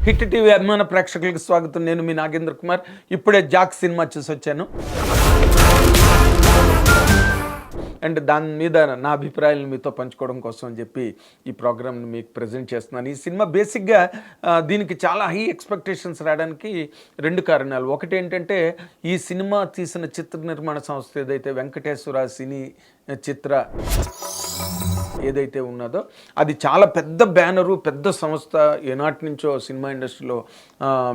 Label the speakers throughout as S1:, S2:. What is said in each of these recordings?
S1: Hit TV అభిమాన ప్రేక్షకులకు స్వాగతం. నేను మీ నాగేంద్ర కుమార్. ఇప్పుడే జాక్ సినిమా చూసి వచ్చాను అండ్ దాని మీద నా అభిప్రాయాలను మీతో పంచుకోవడం కోసం అని చెప్పి ఈ ప్రోగ్రామ్ని మీకు ప్రజెంట్ చేస్తున్నాను. ఈ సినిమా బేసిక్గా దీనికి చాలా హై ఎక్స్పెక్టేషన్స్ రావడానికి రెండు కారణాలు. ఒకటి ఏంటంటే ఈ సినిమా తీసిన చిత్ర నిర్మాణ సంస్థ ఏదైతే వెంకటేశ్వర సినీ చిత్ర ఏదైతే ఉన్నదో అది చాలా పెద్ద బ్యానరు, పెద్ద సంస్థ. ఏనాటి నుంచో సినిమా ఇండస్ట్రీలో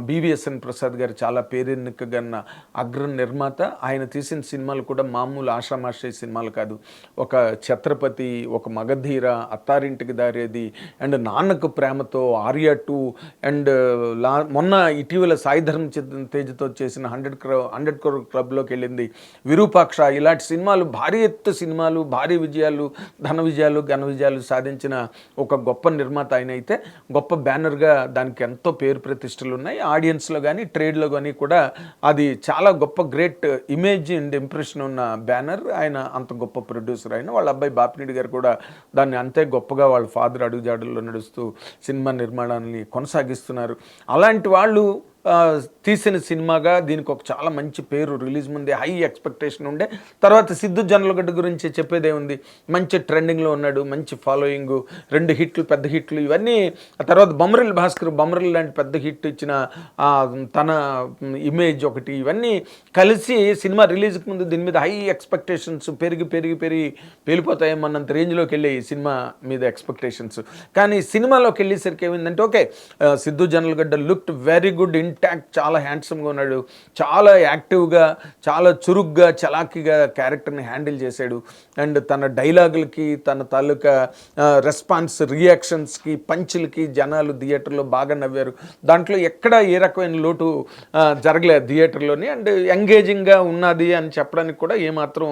S1: బివిఎస్ఎన్ ప్రసాద్ గారు చాలా పేరెన్నికగన్న అగ్ర నిర్మాత. ఆయన తీసిన సినిమాలు కూడా మామూలు ఆషామాషి సినిమాలు కాదు. ఒక ఛత్రపతి, ఒక మగధీర, అత్తారింటికి దారేది అండ్ నాన్నకు ప్రేమతో, ఆర్య 2 అండ్ మొన్న ఇటీవల సాయిధర్మ తేజ్తో చేసిన 100 crore క్లబ్లోకి వెళ్ళింది విరూపాక్ష. ఇలాంటి సినిమాలు భారీ ఎత్తు సినిమాలు, భారీ విజయాలు, ఘన విజయాలు సాధించిన ఒక గొప్ప నిర్మాత ఆయన. అయితే గొప్ప బ్యానర్గా దానికి ఎంతో పేరు ప్రతిష్టలు ఉన్నాయి. ఆడియన్స్లో కానీ ట్రేడ్లో కానీ కూడా అది చాలా గొప్ప గ్రేట్ ఇమేజ్ అండ్ ఇంప్రెషన్ ఉన్న బ్యానర్. ఆయన అంత గొప్ప ప్రొడ్యూసర్. ఆయన వాళ్ళ అబ్బాయి బాపినీడి గారు కూడా దాన్ని అంతే గొప్పగా వాళ్ళ ఫాదర్ అడుగుజాడల్లో నడుస్తూ సినిమా నిర్మాణాన్ని కొనసాగిస్తున్నారు. అలాంటి వాళ్ళు తీసిన సినిమాగా దీనికి ఒక చాలా మంచి పేరు, రిలీజ్ ముందే హై ఎక్స్పెక్టేషన్ ఉండే. తర్వాత సిద్ధు జొన్నలగడ్డ గురించి చెప్పేదే ఉంది. మంచి ట్రెండింగ్లో ఉన్నాడు, మంచి ఫాలోయింగ్, 2 హిట్లు, పెద్ద హిట్లు ఇవన్నీ. ఆ తర్వాత బొమ్మరిల్ భాస్కర్ లాంటి పెద్ద హిట్ ఇచ్చిన తన ఇమేజ్ ఒకటి, ఇవన్నీ కలిసి సినిమా రిలీజ్కి ముందు దీని మీద హై ఎక్స్పెక్టేషన్స్ పెరిగి పేలిపోతాయేమన్నంత రేంజ్లోకి వెళ్ళి ఈ సినిమా మీద ఎక్స్పెక్టేషన్స్. కానీ సినిమాలోకి వెళ్ళేసరికి ఏమైందంటే okay, Siddhu Jonnalagadda looked very good, intact, చాలా హ్యాండ్సమ్గా ఉన్నాడు, చాలా యాక్టివ్గా, చాలా చురుగ్గా, చలాకీగా క్యారెక్టర్ని హ్యాండిల్ చేశాడు. అండ్ తన డైలాగులకి, తన తాలూకా రెస్పాన్స్, రియాక్షన్స్కి, పంచులకి జనాలు థియేటర్లో బాగా నవ్వారు. దాంట్లో ఎక్కడ ఏ రకమైన లోటు జరగలేదు థియేటర్లోని. అండ్ ఎంగేజింగ్గా ఉన్నది అని చెప్పడానికి కూడా ఏమాత్రం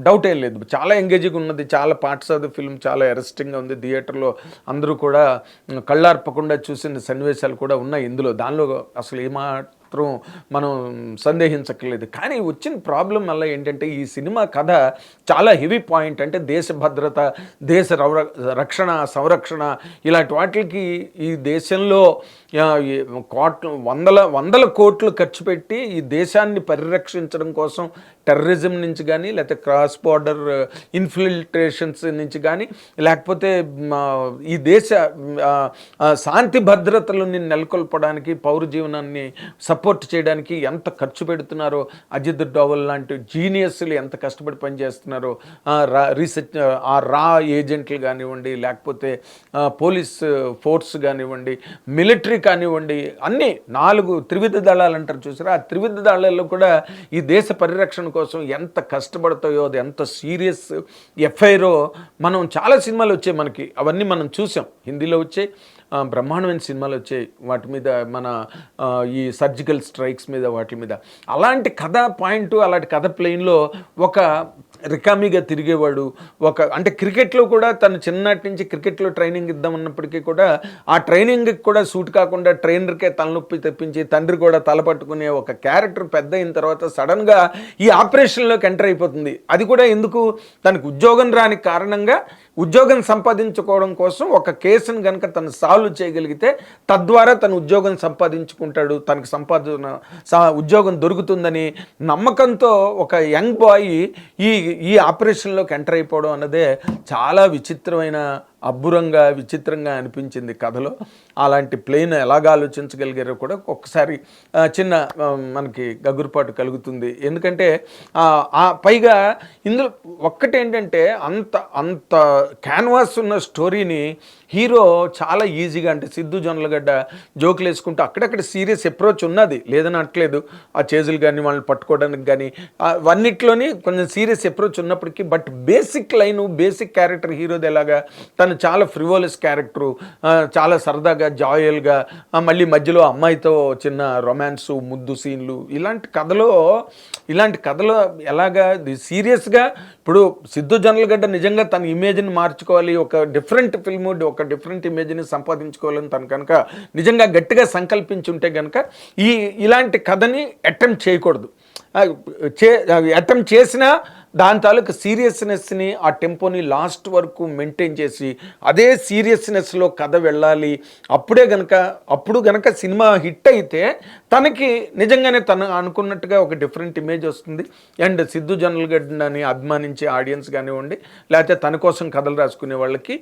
S1: డౌట్ ఏం లేదు. చాలా ఎంగేజింగ్ ఉన్నది. చాలా పార్ట్స్ ఆఫ్ ది ఫిల్మ్ చాలా అరెస్టింగ్గా ఉంది. థియేటర్లో అందరూ కూడా కళ్ళార్పకుండా చూసిన సన్నివేశాలు కూడా ఉన్నాయి ఇందులో. దానిలో అసలు ఏమాత్రం మనం సందేహించక్కర్లేదు. కానీ వచ్చిన ప్రాబ్లం వల్ల ఏంటంటే ఈ సినిమా కథ చాలా హెవీ పాయింట్. అంటే దేశ భద్రత, దేశ రక్షణ, సంరక్షణ, ఇలాంటి వాటికి ఈ దేశంలో వందల కోట్లు ఖర్చు పెట్టి ఈ దేశాన్ని పరిరక్షించడం కోసం టెర్రరిజం నుంచి కానీ, లేకపోతే క్రాస్ బార్డర్ ఇన్ఫిల్ట్రేషన్స్ నుంచి కానీ, లేకపోతే ఈ దేశ శాంతి భద్రతలను నెలకొల్పడానికి, పౌర జీవనాన్ని సపోర్ట్ చేయడానికి ఎంత ఖర్చు పెడుతున్నారో, అజిత్ డోవల్ లాంటి జీనియస్లు ఎంత కష్టపడి పనిచేస్తున్నారో, రీసెర్చ్ రా ఏజెంట్లు కానివ్వండి, లేకపోతే పోలీస్ ఫోర్స్ కానివ్వండి, మిలిటరీ కానివ్వండి, అన్నీ 4 త్రివిధ దళాలు అంటారు చూసారా. ఆ త్రివిధ దళాల్లో కూడా ఈ దేశ పరిరక్షణ కోసం ఎంత కష్టపడతాయో, అది ఎంత సీరియస్ ఎఫ్ఐఆరో. మనం చాలా సినిమాలు వచ్చాయి మనకి, అవన్నీ మనం చూసాం. హిందీలో వచ్చాయి, బ్రహ్మాండమైన సినిమాలు వచ్చాయి వాటి మీద, మన ఈ సర్జికల్ స్ట్రైక్స్ మీద, వాటి మీద. అలాంటి కథ పాయింట్, అలాంటి కథ ప్లెయిన్లో ఒక రికామీగా తిరిగేవాడు. అంటే క్రికెట్లో కూడా తను చిన్నటి నుంచి క్రికెట్లో ట్రైనింగ్ ఇద్దామన్నప్పటికీ కూడా ఆ ట్రైనింగ్కి కూడా సూట్ కాకుండా ట్రైనర్కే తలనొప్పి తెప్పించి తండ్రి కూడా తల పట్టుకునే ఒక క్యారెక్టర్ పెద్ద అయిన తర్వాత సడన్గా ఈ ఆపరేషన్లోకి ఎంటర్ అయిపోతుంది. అది కూడా ఎందుకు, తనకు ఉద్యోగం రాని కారణంగా ఉద్యోగం సంపాదించుకోవడం కోసం ఒక కేసును కనుక తను సాల్వ్ చేయగలిగితే తద్వారా తను ఉద్యోగం సంపాదించుకుంటాడు, తనకు ఉద్యోగం దొరుకుతుందని నమ్మకంతో ఒక యంగ్ బాయ్ ఈ ఆపరేషన్లోకి ఎంటర్ అయిపోవడం అన్నదే చాలా విచిత్రంగా అనిపించింది కథలో. అలాంటి ప్లేన్ ఎలాగ ఆలోచించగలిగారో కూడా ఒక్కసారి చిన్న మనకి గగురుపాటు కలుగుతుంది. ఎందుకంటే పైగా ఇందులో ఒక్కటేంటంటే అంత క్యాన్వాస్ ఉన్న స్టోరీని హీరో చాలా ఈజీగా, అంటే సిద్ధు జొన్నలగడ్డ జోకులు వేసుకుంటూ అక్కడక్కడ సీరియస్ అప్రోచ్ ఉన్నది, లేదని అనట్లేదు. ఆ చేజులు కానీ వాళ్ళని పట్టుకోవడానికి కానీ అవన్నిట్లోని కొంచెం సీరియస్ అప్రోచ్ ఉన్నప్పటికీ, but basic line, basic character హీరోది ఎలాగా, తను చాలా ఫ్రివోలస్ క్యారెక్టరు, చాలా సరదాగా జాయల్గా, మళ్ళీ మధ్యలో అమ్మాయితో చిన్న రొమాన్సు, ముద్దు సీన్లు, ఇలాంటి కథలో ఎలాగా సీరియస్గా. ఇప్పుడు సిద్ధు జొన్నలగడ్డ నిజంగా తన ఇమేజ్ని మార్చుకోవాలి, ఒక డిఫరెంట్ ఫిల్మ్, ఒక డిఫరెంట్ ఇమేజ్ని సంపాదించుకోవాలని తను కనుక నిజంగా గట్టిగా సంకల్పించుంటే కనుక ఇలాంటి కథని అటెంప్ట్ చేయకూడదు. అటెంప్ట్ చేసినా దాని తాలూకు సీరియస్నెస్ని ఆ టెంపోని లాస్ట్ వరకు మెయింటైన్ చేసి అదే సీరియస్నెస్లో కథ వెళ్ళాలి. అప్పుడు గనక సినిమా హిట్ అయితే తనకి నిజంగానే తను అనుకున్నట్టుగా ఒక డిఫరెంట్ ఇమేజ్ వస్తుంది. అండ్ సిద్ధు జొన్నలగడ్డని అభిమానించే ఆడియన్స్ కానివ్వండి, లేకపోతే తన కోసం కథలు రాసుకునే వాళ్ళకి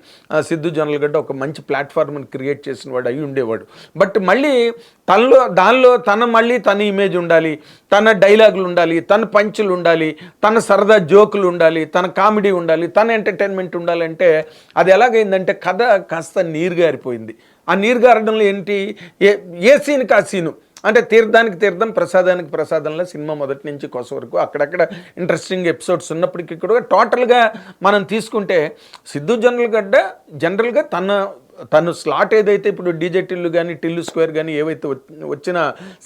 S1: సిద్ధు జొన్నలగడ్డ ఒక మంచి ప్లాట్ఫామ్ని క్రియేట్ చేసిన వాడు అయి ఉండేవాడు. బట్ మళ్ళీ దానిలో తన ఇమేజ్ ఉండాలి, తన డైలాగులు ఉండాలి, తన పంచులు ఉండాలి, తన సరదా జోకులు ఉండాలి, తన కామెడీ ఉండాలి, తన ఎంటర్టైన్మెంట్ ఉండాలంటే అది ఎలాగైందంటే కథ కాస్త నీరుగారిపోయింది. ఆ నీరుగారడంలో ఏంటి, ఏ సీన్కి ఆ సీను, అంటే తీర్థానికి తీర్థం, ప్రసాదానికి ప్రసాదంలో సినిమా మొదటి నుంచి కొస వరకు అక్కడక్కడ ఇంట్రెస్టింగ్ ఎపిసోడ్స్ ఉన్నప్పటికీ కూడా టోటల్గా మనం తీసుకుంటే సిద్ధు జొన్నలగడ్డ జనరల్గా తను స్లాట్ ఏదైతే ఇప్పుడు డీజే టిల్లు కానీ టిల్లు స్క్వేర్ కానీ ఏవైతే వచ్చిన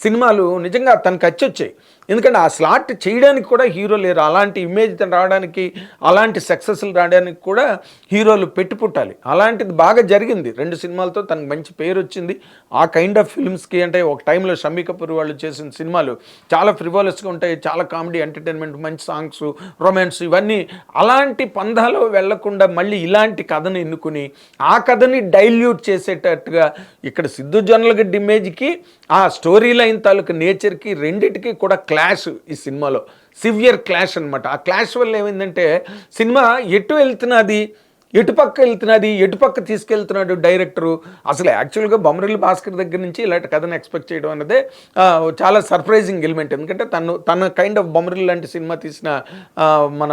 S1: సినిమాలు నిజంగా తనకు వచ్చాయి. ఎందుకంటే ఆ స్లాట్ చేయడానికి కూడా హీరో లేరు. అలాంటి ఇమేజ్ రావడానికి, అలాంటి సక్సెస్లు రావడానికి కూడా హీరోలు పెట్టి పుట్టాలి. అలాంటిది బాగా జరిగింది. 2 సినిమాలతో తనకు మంచి పేరు వచ్చింది. ఆ కైండ్ ఆఫ్ ఫిల్మ్స్కి అంటే ఒక టైంలో షమ్మీ కపూర్ వాళ్ళు చేసిన సినిమాలు చాలా ఫ్రివాలస్గా ఉంటాయి, చాలా కామెడీ, ఎంటర్టైన్మెంట్, మంచి సాంగ్స్, రొమాన్స్, ఇవన్నీ అలాంటి పందాలో వెళ్లకుండా మళ్ళీ ఇలాంటి కథను ఎన్నుకుని ఆ కథని డైల్యూట్ చేసేటట్టుగా ఇక్కడ సిద్ధు జొన్నలగడ్డ ఇమేజ్కి ఆ స్టోరీ లైన్ తాలూకు నేచర్కి రెండిటికి కూడా క్లాష్ ఈ సినిమాలో, సివియర్ క్లాష్ అనమాట. ఆ క్లాష్ వల్ల ఏమైందంటే సినిమా ఎటుపక్క తీసుకెళ్తున్నాడు డైరెక్టరు. అసలు యాక్చువల్గా బొమ్మరిల్లు భాస్కర్ దగ్గర నుంచి ఇలాంటి కథను ఎక్స్పెక్ట్ చేయడం అనేది చాలా సర్ప్రైజింగ్ ఎలిమెంట్. ఎందుకంటే తన కైండ్ ఆఫ్ బొమ్మరిల్లు లాంటి సినిమా తీసిన మన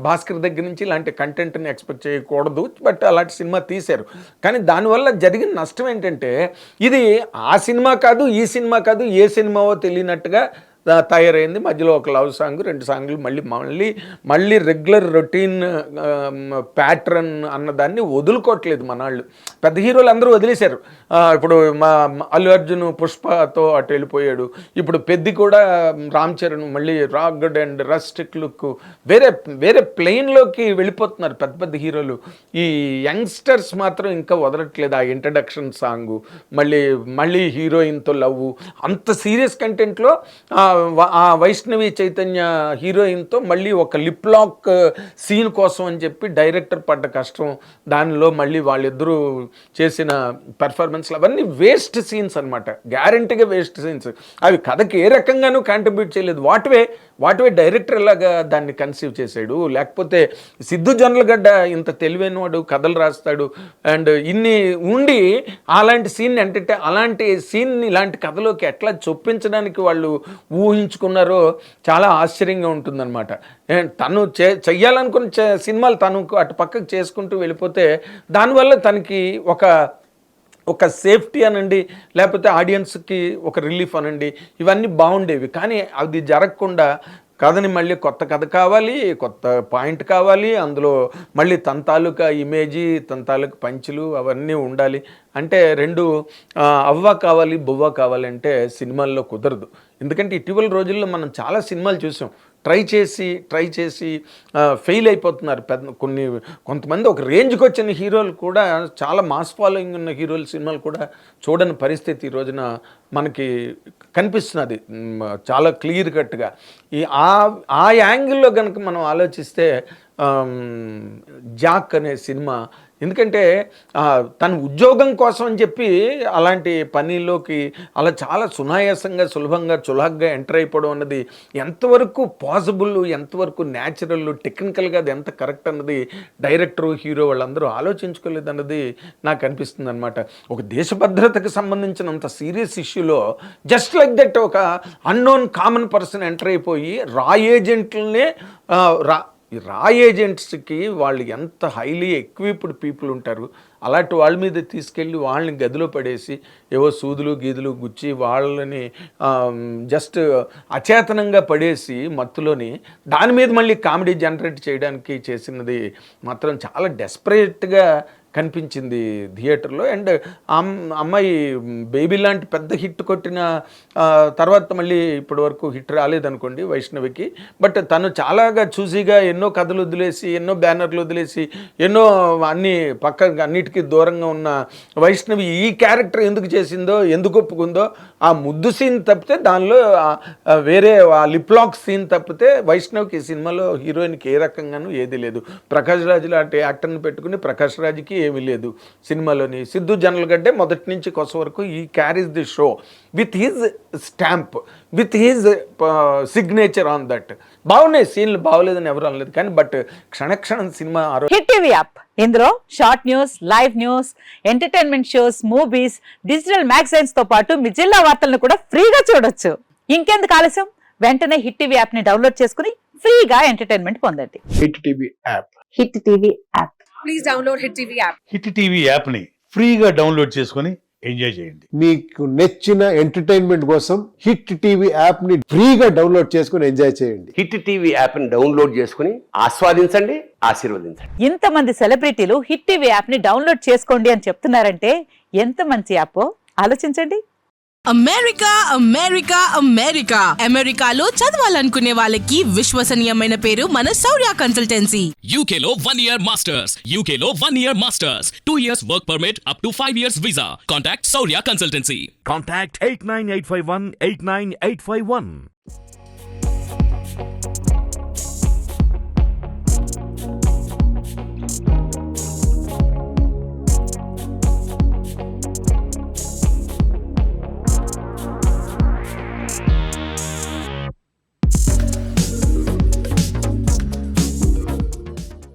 S1: భాస్కర్ దగ్గర నుంచి ఇలాంటి కంటెంట్ని ఎక్స్పెక్ట్ చేయకూడదు. బట్ అలాంటి సినిమా తీశారు. కానీ దానివల్ల జరిగిన నష్టం ఏంటంటే ఇది ఆ సినిమా కాదు, ఈ సినిమా కాదు, ఏ సినిమావో తెలియనట్టుగా తయారైంది. మధ్యలో ఒక లవ్ సాంగ్, 2 సాంగ్లు మళ్ళీ రెగ్యులర్ రొటీన్ ప్యాటర్న్ అన్నదాన్ని వదులుకోవట్లేదు మనాళ్ళు. పెద్ద హీరోలు అందరూ వదిలేశారు. ఇప్పుడు అల్లు అర్జున్ పుష్పతో అటు వెళ్ళిపోయాడు. ఇప్పుడు పెద్ది కూడా రామ్ చరణ్ మళ్ళీ రాగడ్ అండ్ రస్టిక్ లుక్ వేరే ప్లెయిన్లోకి వెళ్ళిపోతున్నారు పెద్ద హీరోలు. ఈ యంగ్స్టర్స్ మాత్రం ఇంకా వదలట్లేదు. ఆ ఇంట్రడక్షన్ సాంగు, మళ్ళీ హీరోయిన్తో లవ్, అంత సీరియస్ కంటెంట్లో ఆ వైష్ణవి చైతన్య హీరోయిన్తో మళ్ళీ ఒక లిప్ లాక్ సీన్ కోసం అని చెప్పి డైరెక్టర్ పడ్డ కష్టం, దానిలో మళ్ళీ వాళ్ళిద్దరూ చేసిన పెర్ఫార్మెన్స్లు అవన్నీ వేస్ట్ సీన్స్ అనమాట. గ్యారంటీగా వేస్ట్ సీన్స్. అవి కథకి ఏ రకంగానూ కాంట్రిబ్యూట్ చేయలేదు. వాటివే డైరెక్టర్ ఎలాగా దాన్ని కన్సీవ్ చేశాడు. లేకపోతే సిద్ధు జొన్నలగడ్డ ఇంత తెలివైనవాడు, కథలు రాస్తాడు, అండ్ ఇన్ని ఉండి అలాంటి సీన్ని ఇలాంటి కథలోకి ఎట్లా చొప్పించడానికి వాళ్ళు ఊహించుకున్నారో చాలా ఆశ్చర్యంగా ఉంటుందన్నమాట. తను చెయ్యాలనుకున్న సినిమాలు తను అటు పక్కకు చేసుకుంటూ వెళ్ళిపోతే దానివల్ల తనకి ఒక సేఫ్టీ అనండి, లేకపోతే ఆడియన్స్కి ఒక రిలీఫ్ అనండి, ఇవన్నీ బాగుండేవి. కానీ అది జరగకుండా కథని మళ్ళీ కొత్త కథ కావాలి, కొత్త పాయింట్ కావాలి, అందులో మళ్ళీ తన తాలూకా ఇమేజీ, తన తాలూకా పంచులు అవన్నీ ఉండాలి. అంటే 2 అవ్వ కావాలి, బువ్వ కావాలంటే సినిమాల్లో కుదరదు. ఎందుకంటే ఇటీవల రోజుల్లో మనం చాలా సినిమాలు చూసాం. ట్రై చేసి ఫెయిల్ అయిపోతున్నారు. కొంతమంది ఒక రేంజ్కి వచ్చిన హీరోలు కూడా, చాలా మాస్ ఫాలోయింగ్ ఉన్న హీరోల సినిమాలు కూడా చూడని పరిస్థితి ఈ రోజున మనకి కనిపిస్తున్నది చాలా క్లియర్ కట్గా. ఆ యాంగిల్లో కనుక మనం ఆలోచిస్తే జాక్ అనే సినిమా, ఎందుకంటే తన ఉద్యోగం కోసం అని చెప్పి అలాంటి పనిలోకి అలా చాలా సునాయాసంగా, సులభంగా, చులహగ్గా ఎంటర్ అయిపోవడం అన్నది ఎంతవరకు పాసిబుల్, ఎంతవరకు న్యాచురల్, టెక్నికల్గా అది ఎంత కరెక్ట్ అన్నది డైరెక్టరు, హీరో వాళ్ళందరూ ఆలోచించుకోలేదు అన్నది నాకు అనిపిస్తుంది అనమాట. ఒక దేశ భద్రతకు సంబంధించినంత సీరియస్ ఇష్యూలో జస్ట్ లైక్ దట్ ఒక అన్నోన్ కామన్ పర్సన్ ఎంటర్ అయిపోయి రా ఏజెంట్స్కి వాళ్ళు ఎంత హైలీ ఎక్విప్డ్ పీపుల్ ఉంటారు, అలాంటి వాళ్ళ మీద తీసుకెళ్ళి వాళ్ళని గదిలో పడేసి ఏవో సూదులు గీదులు గుచ్చి వాళ్ళని జస్ట్ అచేతనంగా పడేసి మత్తులోని దాని మీద మళ్ళీ కామెడీ జనరేట్ చేయడానికి చేసినది మాత్రం చాలా డెస్పరేట్గా కనిపించింది థియేటర్లో. అండ్ అమ్మాయి బేబీ లాంటి పెద్ద హిట్ కొట్టిన తర్వాత మళ్ళీ ఇప్పటి వరకు హిట్ రాలేదనుకోండి వైష్ణవికి. బట్ తను చాలాగా చూసిగా ఎన్నో కథలు వదిలేసి, ఎన్నో బ్యానర్లు వదిలేసి, ఎన్నో అన్నిటికీ దూరంగా ఉన్న వైష్ణవి ఈ క్యారెక్టర్ ఎందుకు చేసిందో, ఎందుకు ఒప్పుకుందో, ఆ ముద్దు సీన్ తప్పితే దానిలో వేరే ఆ లిప్లాక్ సీన్ తప్పితే వైష్ణవ్కి ఈ సినిమాలో హీరోయిన్కి ఏ రకంగానూ ఏది లేదు. ప్రకాష్ రాజ్ లాంటి యాక్టర్ని పెట్టుకుని ప్రకాష్ రాజ్కి ఏమీ లేదు సినిమాలోని. సిద్ధు జనరల్గడ్డే మొదటి నుంచి కొస వరకు ఈ carries the show with his stamp, with his signature on that. బాగున్నాయి సీన్లు, బాగోలేదని ఎవరు అనలేదు, కానీ బట్ క్షణక్షణం సినిమా
S2: హిట్ టీవీ యాప్, ఇందులో short news, live news, entertainment shows, movies, digital magazines తో పాటు మీ జిల్లా వార్తలను కూడా ఫ్రీగా చూడొచ్చు. ఇంకెందుకు ఆలస్యం, వెంటనే హిట్ టీవీ యాప్ ని డౌన్లోడ్ చేసుకుని ఫ్రీగా ఎంటర్టైన్మెంట్ పొందండి.
S3: Hit TV app.
S2: Hit TV app.
S4: Please download hit TV app.
S5: Hit TV app ని ఫ్రీగా డౌన్లోడ్ చేసుకొని ఎంజాయ్ చేయండి.
S3: మీకు నచ్చిన ఎంటర్టైన్మెంట్ కోసం హిట్ టీవీ యాప్ ని ఫ్రీగా డౌన్లోడ్ చేసుకొని ఎంజాయ్ చేయండి.
S6: హిట్ టీవీ యాప్ ని డౌన్లోడ్ చేసుకుని ఆస్వాదించండి, ఆశీర్వదించండి.
S2: ఇంతమంది సెలబ్రిటీలు హిట్ టీవీ యాప్ ని డౌన్లోడ్ చేసుకోండి అని చెప్తున్నారంటే ఎంత మంచి యాప్ ఆలోచించండి.
S7: అమెరికా అమెరికా అమెరికా అమెరికాలో చదవాలనుకునే వాళ్ళకి విశ్వసనీయమైన పేరు మన శౌర్య కన్సల్టెన్సీ.
S8: UK లో 1 year masters, UK లో 1 year masters, 2 years work permit up to 5 years visa. Contact Saurya Consultancy.
S9: Contact 89851 89851.